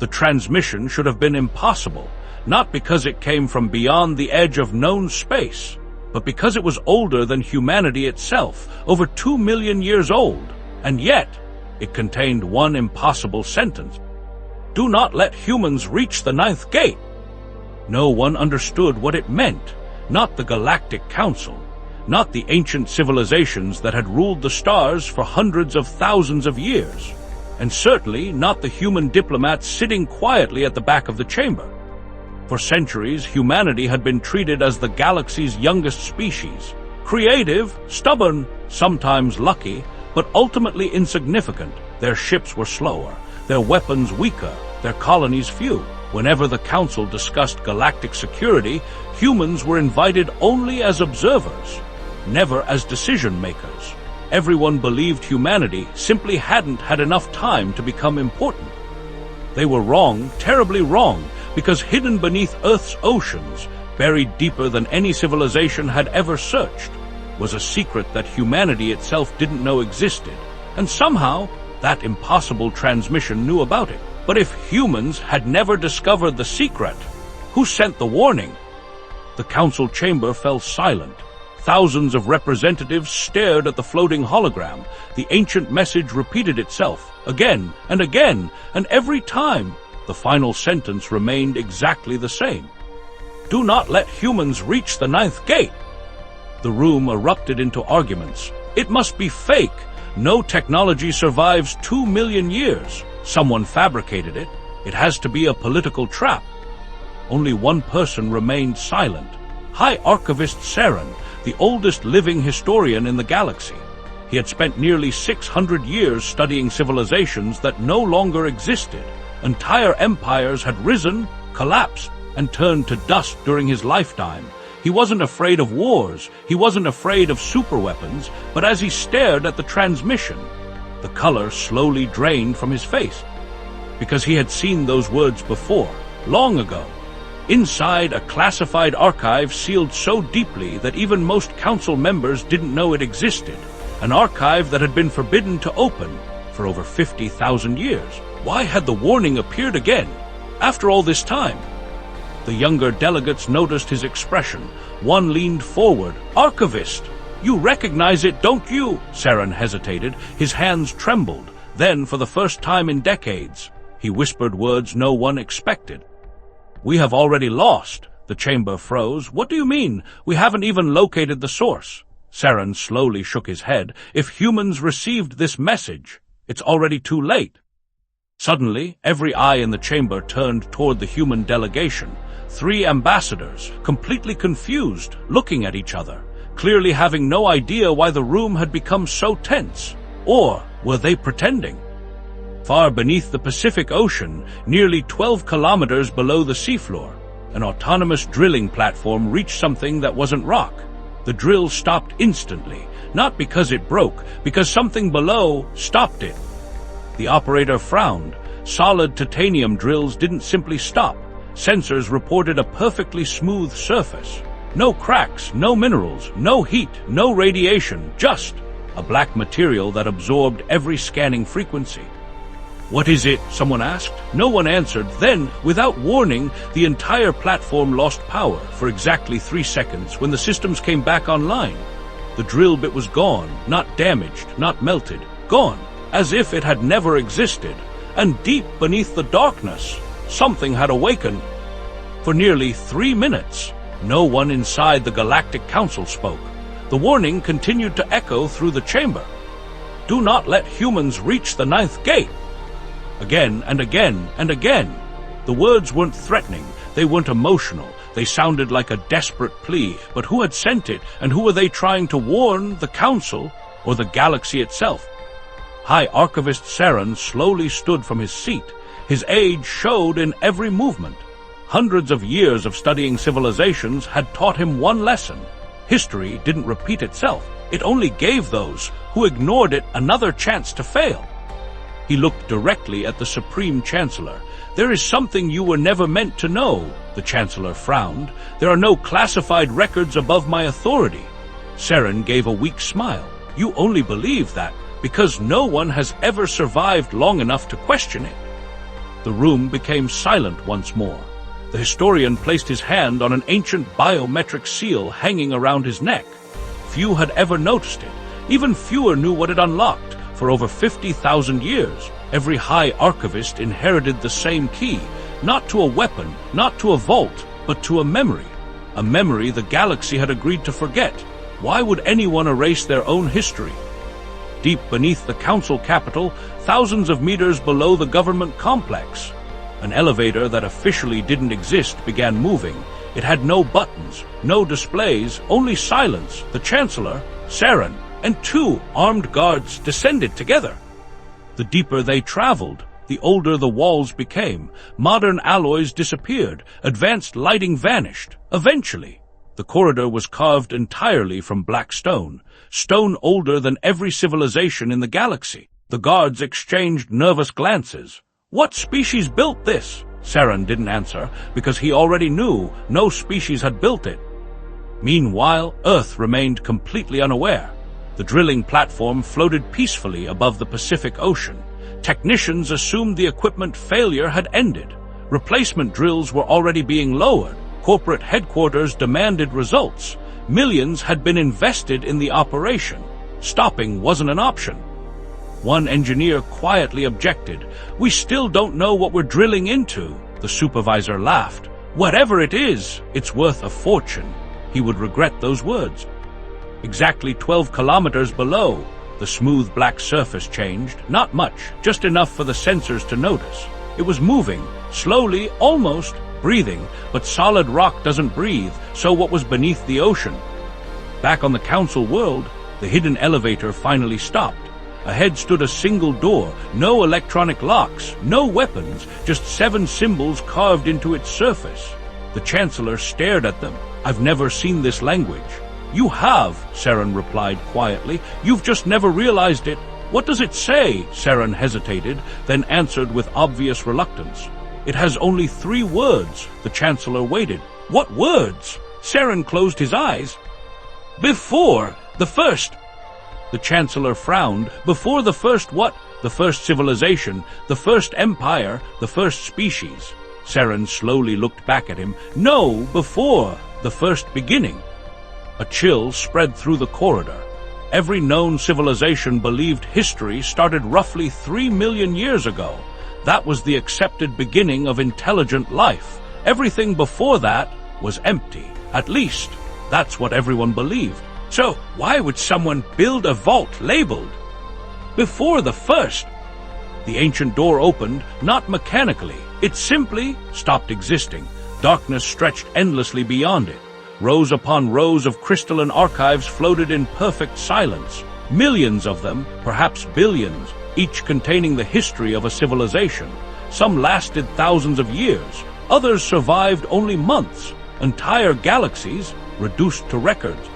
The transmission should have been impossible, not because it came from beyond the edge of known space, but because it was older than humanity itself, over 2 million years old, and yet it contained one impossible sentence. Do not let humans reach the ninth gate. No one understood what it meant, not the Galactic Council, not the ancient civilizations that had ruled the stars for hundreds of thousands of years, and certainly not the human diplomats sitting quietly at the back of the chamber. For centuries, humanity had been treated as the galaxy's youngest species, creative, stubborn, sometimes lucky, but ultimately insignificant. Their ships were slower, their weapons weaker, their colonies few. Whenever the Council discussed galactic security, humans were invited only as observers, never as decision-makers. Everyone believed humanity simply hadn't had enough time to become important. They were wrong, terribly wrong, because hidden beneath Earth's oceans, buried deeper than any civilization had ever searched, was a secret that humanity itself didn't know existed, and somehow that impossible transmission knew about it. But if humans had never discovered the secret, who sent the warning? The council chamber fell silent. Thousands of representatives stared at the floating hologram. The ancient message repeated itself again, and every time the final sentence remained exactly the same. Do not let humans reach the ninth gate. The room erupted into arguments. It must be fake. No technology survives 2 million years. Someone fabricated it. It has to be a political trap. Only one person remained silent. High Archivist Saren, the oldest living historian in the galaxy. He had spent nearly 600 years studying civilizations that no longer existed. Entire empires had risen, collapsed, and turned to dust during his lifetime. He wasn't afraid of wars, he wasn't afraid of superweapons, but as he stared at the transmission, the color slowly drained from his face. Because he had seen those words before, long ago. Inside a classified archive sealed so deeply that even most council members didn't know it existed. An archive that had been forbidden to open for over 50,000 years. Why had the warning appeared again, after all this time? The younger delegates noticed his expression. One leaned forward. Archivist, you recognize it, don't you? Saren hesitated. His hands trembled. Then, for the first time in decades, he whispered words no one expected. We have already lost. The chamber froze. What do you mean? We haven't even located the source. Saren slowly shook his head. If humans received this message, it's already too late. Suddenly, every eye in the chamber turned toward the human delegation. 3 ambassadors, completely confused, looking at each other, clearly having no idea why the room had become so tense. Or were they pretending? Far beneath the Pacific Ocean, nearly 12 kilometers below the seafloor, an autonomous drilling platform reached something that wasn't rock. The drill stopped instantly, not because it broke, because something below stopped it. The operator frowned. Solid titanium drills didn't simply stop. Sensors reported a perfectly smooth surface. No cracks, no minerals, no heat, no radiation, just a black material that absorbed every scanning frequency. What is it? Someone asked. No one answered. Then, without warning, the entire platform lost power for exactly 3 seconds when the systems came back online. The drill bit was gone, not damaged, not melted, gone, as if it had never existed. And deep beneath the darkness, something had awakened. For nearly 3 minutes, no one inside the Galactic Council spoke. The warning continued to echo through the chamber. Do not let humans reach the ninth gate. Again and again and again. The words weren't threatening, they weren't emotional, they sounded like a desperate plea. But who had sent it, and who were they trying to warn? The Council or the galaxy itself? High Archivist Saren slowly stood from his seat. His age showed in every movement. Hundreds of years of studying civilizations had taught him one lesson. History didn't repeat itself. It only gave those who ignored it another chance to fail. He looked directly at the Supreme Chancellor. There is something you were never meant to know, the Chancellor frowned. There are no classified records above my authority. Saren gave a weak smile. You only believe that because no one has ever survived long enough to question it. The room became silent once more. The historian placed his hand on an ancient biometric seal hanging around his neck. Few had ever noticed it. Even fewer knew what it unlocked. For over 50,000 years, every high archivist inherited the same key, not to a weapon, not to a vault, but to a memory the galaxy had agreed to forget. Why would anyone erase their own history? Deep beneath the council capital, thousands of meters below the government complex, an elevator that officially didn't exist began moving. It had no buttons, no displays, only silence. The Chancellor, Saren, and 2 armed guards descended together. The deeper they traveled, the older the walls became. Modern alloys disappeared, advanced lighting vanished. Eventually, the corridor was carved entirely from black stone older than every civilization in the galaxy. The guards exchanged nervous glances. What species built this? Saren didn't answer, because he already knew no species had built it. Meanwhile, Earth remained completely unaware. The drilling platform floated peacefully above the Pacific Ocean. Technicians assumed the equipment failure had ended. Replacement drills were already being lowered. Corporate headquarters demanded results. Millions had been invested in the operation. Stopping wasn't an option. One engineer quietly objected. "We still don't know what we're drilling into." The supervisor laughed. "Whatever it is, it's worth a fortune." He would regret those words. Exactly 12 kilometers below, the smooth black surface changed. Not much, just enough for the sensors to notice. It was moving, slowly, almost breathing, but solid rock doesn't breathe, so what was beneath the ocean? Back on the council world, the hidden elevator finally stopped. Ahead stood a single door, no electronic locks, no weapons, just 7 symbols carved into its surface. The Chancellor stared at them. "I've never seen this language." "You have," Saren replied quietly. "You've just never realized it." "What does it say?" Saren hesitated, then answered with obvious reluctance. "It has only 3 words." The Chancellor waited. "What words?" Saren closed his eyes. "Before the first." The Chancellor frowned. "Before the first what?" "The first civilization, the first empire, the first species." Saren slowly looked back at him. "No, before the first beginning." A chill spread through the corridor. Every known civilization believed history started roughly 3 million years ago. That was the accepted beginning of intelligent life. Everything before that was empty. At least, that's what everyone believed. So, why would someone build a vault labeled "Before the First"? The ancient door opened, not mechanically. It simply stopped existing. Darkness stretched endlessly beyond it. Rows upon rows of crystalline archives floated in perfect silence. Millions of them, perhaps billions, each containing the history of a civilization. Some lasted thousands of years. Others survived only months. Entire galaxies reduced to records.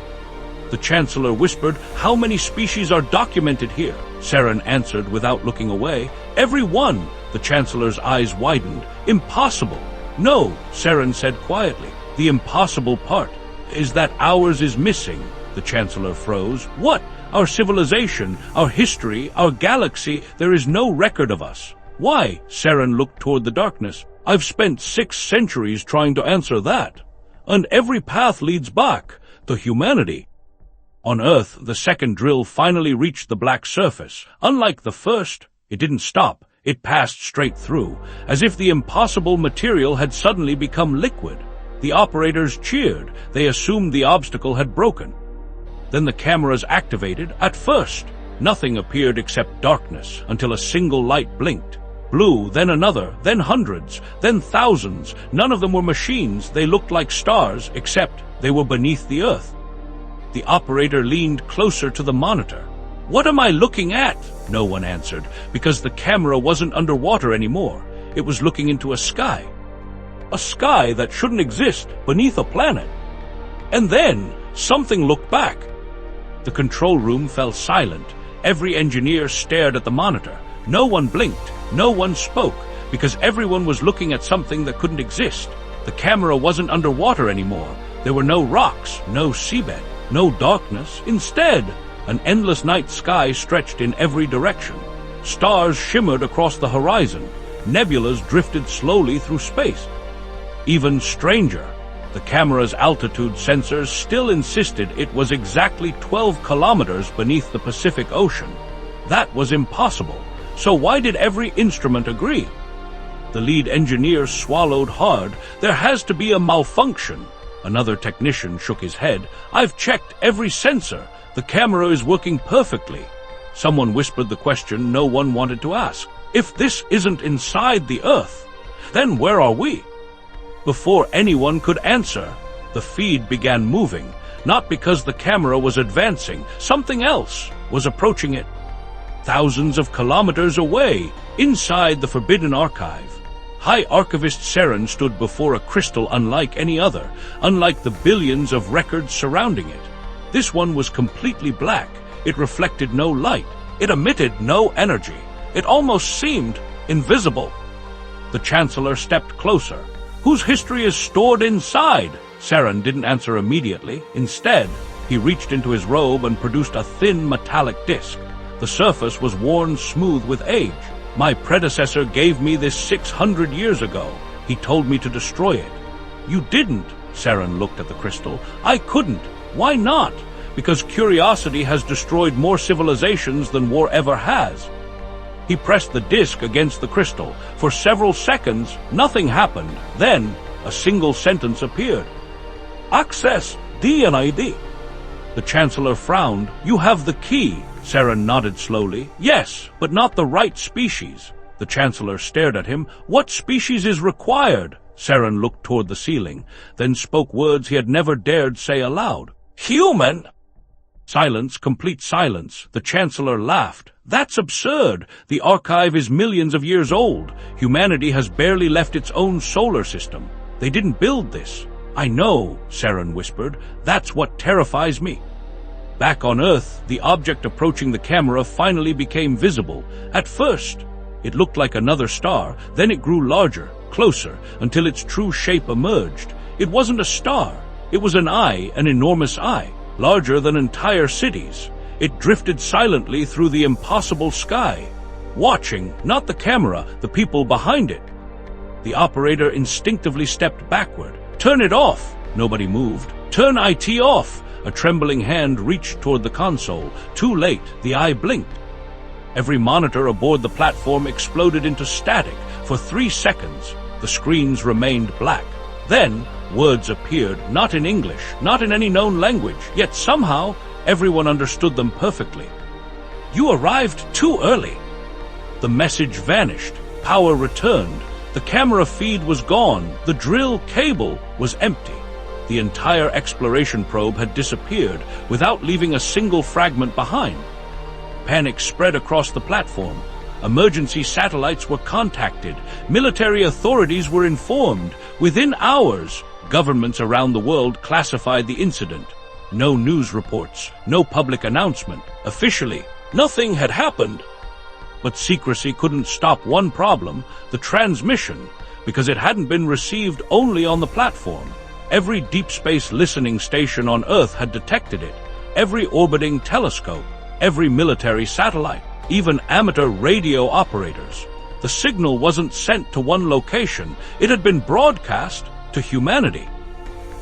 The Chancellor whispered, "How many species are documented here?" Saren answered without looking away. "Every one." The Chancellor's eyes widened. "Impossible." "No," Saren said quietly. "The impossible part is that ours is missing." The Chancellor froze. "What? Our civilization, our history, our galaxy, there is no record of us." "Why?" Saren looked toward the darkness. "I've spent 6 centuries trying to answer that. And every path leads back to humanity." On Earth, the second drill finally reached the black surface. Unlike the first, it didn't stop. It passed straight through, as if the impossible material had suddenly become liquid. The operators cheered. They assumed the obstacle had broken. Then the cameras activated. At first, nothing appeared except darkness, until a single light blinked. Blue, then another, then hundreds, then thousands. None of them were machines. They looked like stars, except they were beneath the Earth. The operator leaned closer to the monitor. "What am I looking at?" No one answered, because the camera wasn't underwater anymore. It was looking into a sky. A sky that shouldn't exist beneath a planet. And then, something looked back. The control room fell silent. Every engineer stared at the monitor. No one blinked. No one spoke, because everyone was looking at something that couldn't exist. The camera wasn't underwater anymore. There were no rocks, no seabed, no darkness. Instead, an endless night sky stretched in every direction. Stars shimmered across the horizon. Nebulas drifted slowly through space. Even stranger, the camera's altitude sensors still insisted it was exactly 12 kilometers beneath the Pacific Ocean. That was impossible. So why did every instrument agree? The lead engineer swallowed hard. There has to be a malfunction. Another technician shook his head. I've checked every sensor. The camera is working perfectly. Someone whispered the question no one wanted to ask. If this isn't inside the Earth, then where are we? Before anyone could answer, the feed began moving, not because the camera was advancing. Something else was approaching it. Thousands of kilometers away, inside the Forbidden Archive, High Archivist Saren stood before a crystal unlike any other, unlike the billions of records surrounding it. This one was completely black. It reflected no light. It emitted no energy. It almost seemed invisible. The Chancellor stepped closer. Whose history is stored inside? Saren didn't answer immediately. Instead, he reached into his robe and produced a thin metallic disc. The surface was worn smooth with age. My predecessor gave me this 600 years ago. He told me to destroy it. You didn't, Saren looked at the crystal. I couldn't. Why not? Because curiosity has destroyed more civilizations than war ever has. He pressed the disc against the crystal. For several seconds, nothing happened. Then, a single sentence appeared. Access D&ID. The Chancellor frowned. You have the key. Saren nodded slowly. Yes, but not the right species. The Chancellor stared at him. What species is required? Saren looked toward the ceiling, then spoke words he had never dared say aloud. Human! Silence, complete silence. The Chancellor laughed. That's absurd. The archive is millions of years old. Humanity has barely left its own solar system. They didn't build this. I know, Saren whispered. That's what terrifies me. Back on Earth, the object approaching the camera finally became visible. At first, it looked like another star. Then it grew larger, closer, until its true shape emerged. It wasn't a star. It was an eye, an enormous eye, larger than entire cities. It drifted silently through the impossible sky, watching, not the camera, the people behind it. The operator instinctively stepped backward. Turn it off! Nobody moved. Turn IT off! A trembling hand reached toward the console. Too late, the eye blinked. Every monitor aboard the platform exploded into static. For 3 seconds, the screens remained black. Then, words appeared, not in English, not in any known language, yet somehow everyone understood them perfectly. You arrived too early. The message vanished. Power returned. The camera feed was gone. The drill cable was empty. The entire exploration probe had disappeared without leaving a single fragment behind. Panic spread across the platform. Emergency satellites were contacted. Military authorities were informed. Within hours, governments around the world classified the incident. No news reports, no public announcement. Officially, nothing had happened. But secrecy couldn't stop one problem, the transmission, because it hadn't been received only on the platform. Every deep space listening station on Earth had detected it. Every orbiting telescope, every military satellite, even amateur radio operators. The signal wasn't sent to one location. It had been broadcast to humanity.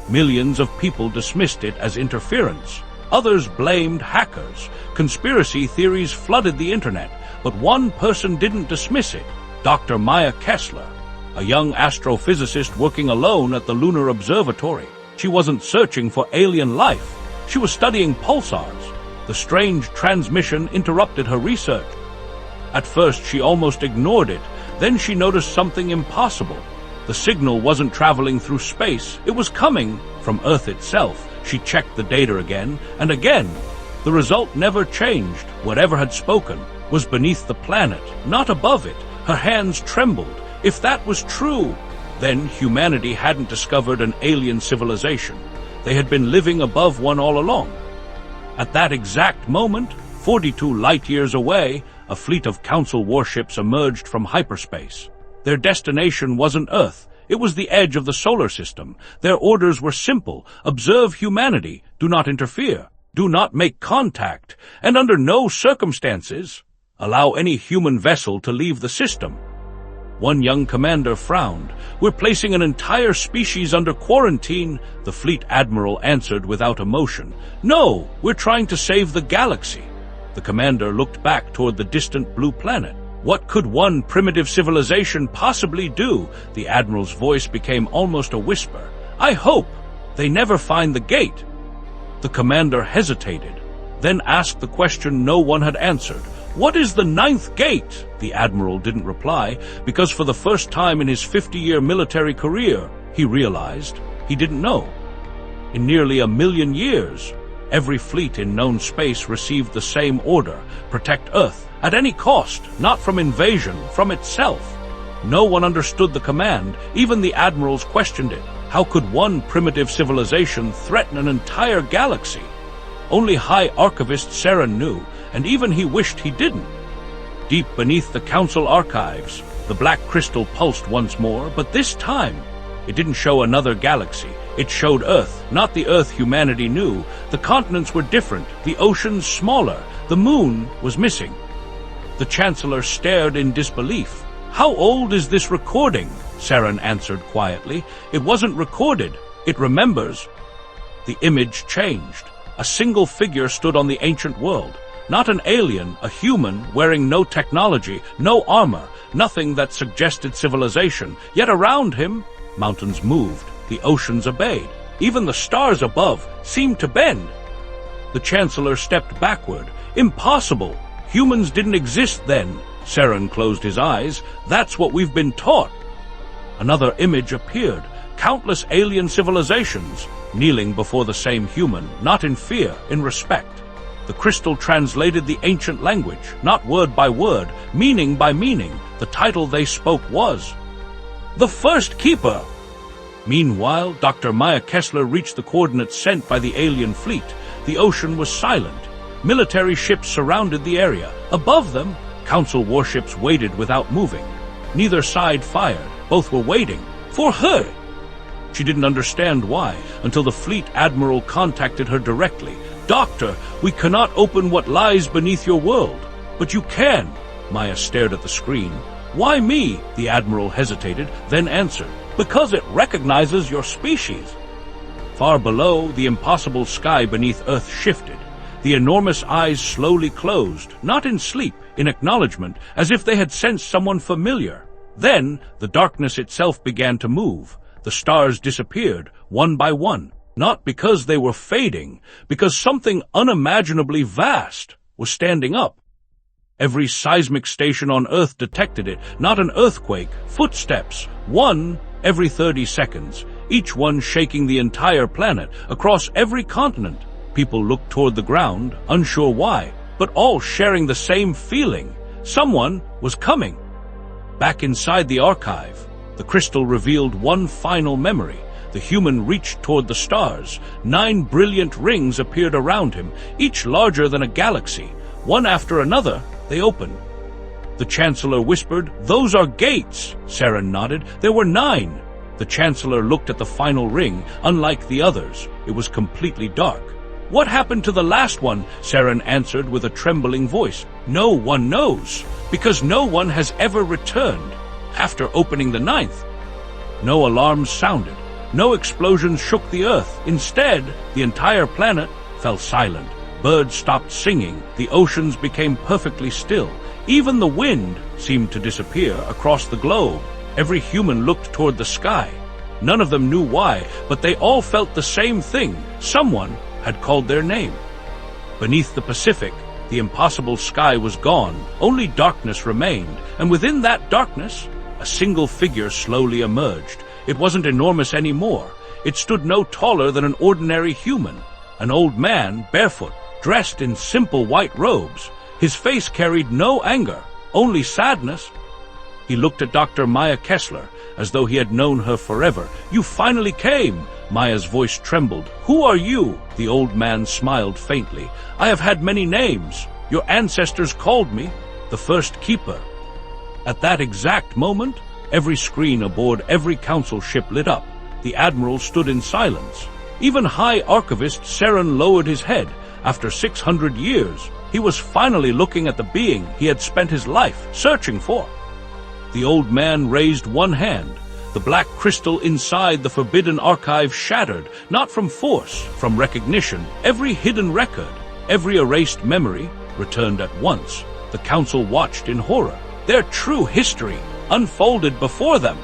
Millions of people dismissed it as interference. Others blamed hackers. Conspiracy theories flooded the internet, but one person didn't dismiss it, Dr. Maya Kessler, a young astrophysicist working alone at the Lunar Observatory. She wasn't searching for alien life. She was studying pulsars. The strange transmission interrupted her research. At first, she almost ignored it. Then she noticed something impossible. The signal wasn't traveling through space. It was coming from Earth itself. She checked the data again and again. The result never changed. Whatever had spoken was beneath the planet, not above it. Her hands trembled. If that was true, then humanity hadn't discovered an alien civilization. They had been living above one all along. At that exact moment, 42 light-years away, a fleet of Council warships emerged from hyperspace. Their destination wasn't Earth. It was the edge of the solar system. Their orders were simple. Observe humanity. Do not interfere. Do not make contact. And under no circumstances, allow any human vessel to leave the system. One young commander frowned. "We're placing an entire species under quarantine," the fleet admiral answered without emotion. "No, we're trying to save the galaxy." The commander looked back toward the distant blue planet. What could one primitive civilization possibly do? The admiral's voice became almost a whisper. "I hope they never find the gate." The commander hesitated, then asked the question no one had answered. "What is the ninth gate?" The admiral didn't reply, because for the first time in his 50-year military career, he realized he didn't know. In nearly 1,000,000 years, every fleet in known space received the same order: protect Earth at any cost, not from invasion, from itself. No one understood the command. Even the admirals questioned it. How could one primitive civilization threaten an entire galaxy? Only High Archivist Saren knew, and even he wished he didn't. Deep beneath the Council archives, the black crystal pulsed once more, but this time it didn't show another galaxy. It showed Earth, not the Earth humanity knew. The continents were different, the oceans smaller, the moon was missing. The Chancellor stared in disbelief. "How old is this recording?" Saren answered quietly. "It wasn't recorded. It remembers." The image changed. A single figure stood on the ancient world. Not an alien, a human, wearing no technology, no armor, nothing that suggested civilization. Yet around him, mountains moved, the oceans obeyed. Even the stars above seemed to bend. The Chancellor stepped backward. "Impossible! Humans didn't exist then." Saren closed his eyes. "That's what we've been taught." Another image appeared. Countless alien civilizations, kneeling before the same human, not in fear, in respect. The crystal translated the ancient language, not word by word, meaning by meaning. The title they spoke was the First Keeper. Meanwhile, Dr. Maya Kessler reached the coordinates sent by the alien fleet. The ocean was silent. Military ships surrounded the area. Above them, Council warships waited without moving. Neither side fired. Both were waiting for her. She didn't understand why, until the fleet admiral contacted her directly. "Doctor, we cannot open what lies beneath your world." "But you can." Maya stared at the screen. "Why me?" The admiral hesitated, then answered. "Because it recognizes your species." Far below, the impossible sky beneath Earth shifted. The enormous eyes slowly closed, not in sleep, in acknowledgement, as if they had sensed someone familiar. Then, the darkness itself began to move. The stars disappeared, one by one, not because they were fading, because something unimaginably vast was standing up. Every seismic station on Earth detected it, not an earthquake, footsteps, one every 30 seconds, each one shaking the entire planet, across every continent. People looked toward the ground, unsure why, but all sharing the same feeling. Someone was coming. Back inside the archive, the crystal revealed one final memory. The human reached toward the stars. 9 brilliant rings appeared around him, each larger than a galaxy. One after another, they opened. The Chancellor whispered, "Those are gates." Saren nodded. "There were 9. The Chancellor looked at the final ring. Unlike the others, it was completely dark. "What happened to the last one?" Saren answered with a trembling voice. "No one knows, because no one has ever returned after opening the 9th. No alarms sounded. No explosions shook the Earth. Instead, the entire planet fell silent. Birds stopped singing. The oceans became perfectly still. Even the wind seemed to disappear across the globe. Every human looked toward the sky. None of them knew why, but they all felt the same thing. Someone had called their name. Beneath the Pacific, the impossible sky was gone. Only darkness remained, and within that darkness, a single figure slowly emerged. It wasn't enormous anymore. It stood no taller than an ordinary human. An old man, barefoot, dressed in simple white robes. His face carried no anger, only sadness. He looked at Dr. Maya Kessler, as though he had known her forever. "You finally came." Maya's voice trembled. "Who are you?" The old man smiled faintly. "I have had many names. Your ancestors called me the First Keeper." At that exact moment, every screen aboard every council ship lit up. The admiral stood in silence. Even High Archivist Saren lowered his head. After 600 years, he was finally looking at the being he had spent his life searching for. The old man raised one hand. The black crystal inside the forbidden archive shattered, not from force, from recognition. Every hidden record, every erased memory, returned at once. The council watched in horror. Their true history unfolded before them.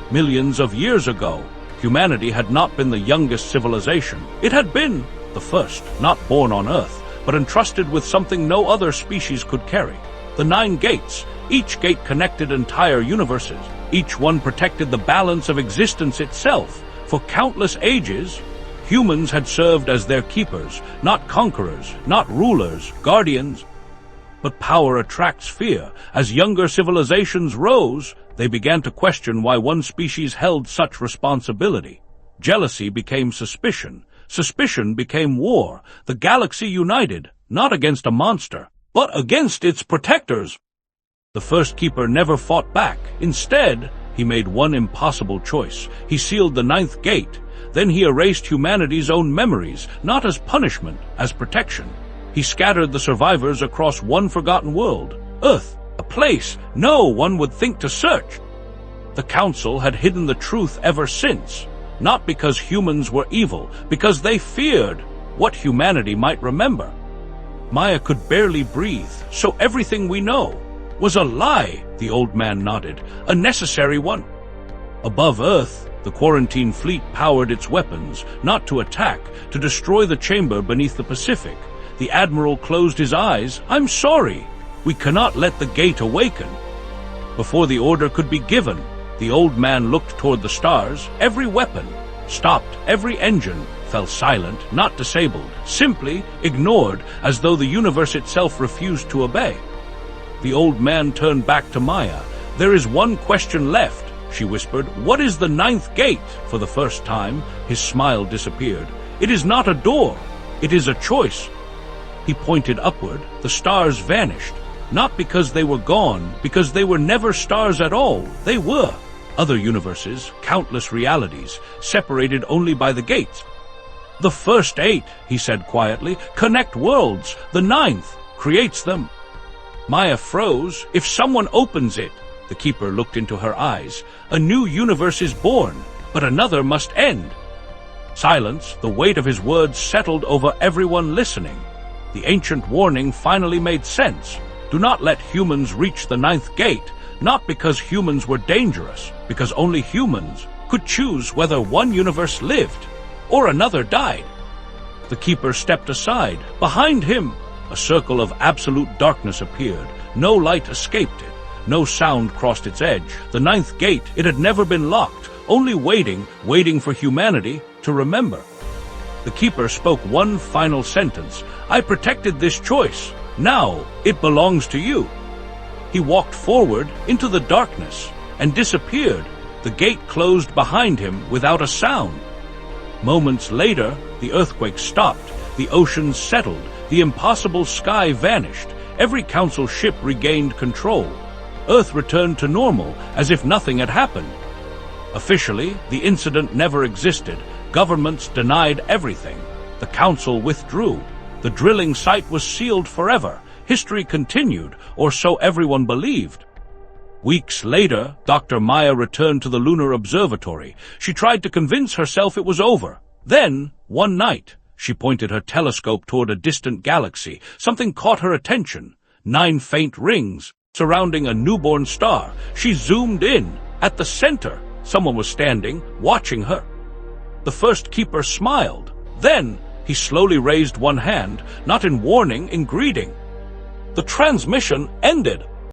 Millions of years ago, humanity had not been the youngest civilization. It had been the first, not born on Earth, but entrusted with something no other species could carry. The 9 gates, each gate connected entire universes. Each one protected the balance of existence itself. For countless ages, humans had served as their keepers, not conquerors, not rulers, guardians. But power attracts fear. As younger civilizations rose, they began to question why one species held such responsibility. Jealousy became suspicion. Suspicion became war. The galaxy united, not against a monster, but against its protectors. The first keeper never fought back. Instead, he made one impossible choice. He sealed the 9th gate. Then he erased humanity's own memories, not as punishment, as protection. He scattered the survivors across one forgotten world, Earth, a place no one would think to search. The Council had hidden the truth ever since, not because humans were evil, because they feared what humanity might remember. Maya could barely breathe, so everything we know was a lie, the old man nodded, a necessary one. Above Earth, the quarantine fleet powered its weapons, not to attack, to destroy the chamber beneath the Pacific. The Admiral closed his eyes. "I'm sorry. We cannot let the gate awaken." Before the order could be given, the old man looked toward the stars. Every weapon stopped, every engine fell silent, not disabled, simply ignored, as though the universe itself refused to obey. The old man turned back to Maya. "There is one question left," she whispered. "What is the 9th gate?" For the first time, his smile disappeared. "It is not a door. It is a choice." He pointed upward. The stars vanished. Not because they were gone, because they were never stars at all. They were other universes, countless realities, separated only by the gates. "The first 8, he said quietly, connect worlds. The 9th creates them." Maya froze. "If someone opens it," the keeper looked into her eyes, "a new universe is born, but another must end." Silence, the weight of his words settled over everyone listening. The ancient warning finally made sense. Do not let humans reach the 9th gate, not because humans were dangerous, because only humans could choose whether one universe lived or another died. The keeper stepped aside. Behind him, a circle of absolute darkness appeared. No light escaped it. No sound crossed its edge. The 9th gate, it had never been locked, only waiting for humanity to remember. The keeper spoke one final sentence. "I protected this choice. Now it belongs to you." He walked forward into the darkness and disappeared. The gate closed behind him without a sound. Moments later, the earthquake stopped. The oceans settled. The impossible sky vanished. Every council ship regained control. Earth returned to normal, as if nothing had happened. Officially, the incident never existed. Governments denied everything. The council withdrew. The drilling site was sealed forever. History continued, or so everyone believed. Weeks later, Dr. Maya returned to the lunar observatory. She tried to convince herself it was over. Then, one night, she pointed her telescope toward a distant galaxy. Something caught her attention. 9 faint rings surrounding a newborn star. She zoomed in. At the center, someone was standing, watching her. The first keeper smiled. Then, he slowly raised one hand, not in warning, in greeting. The transmission ended.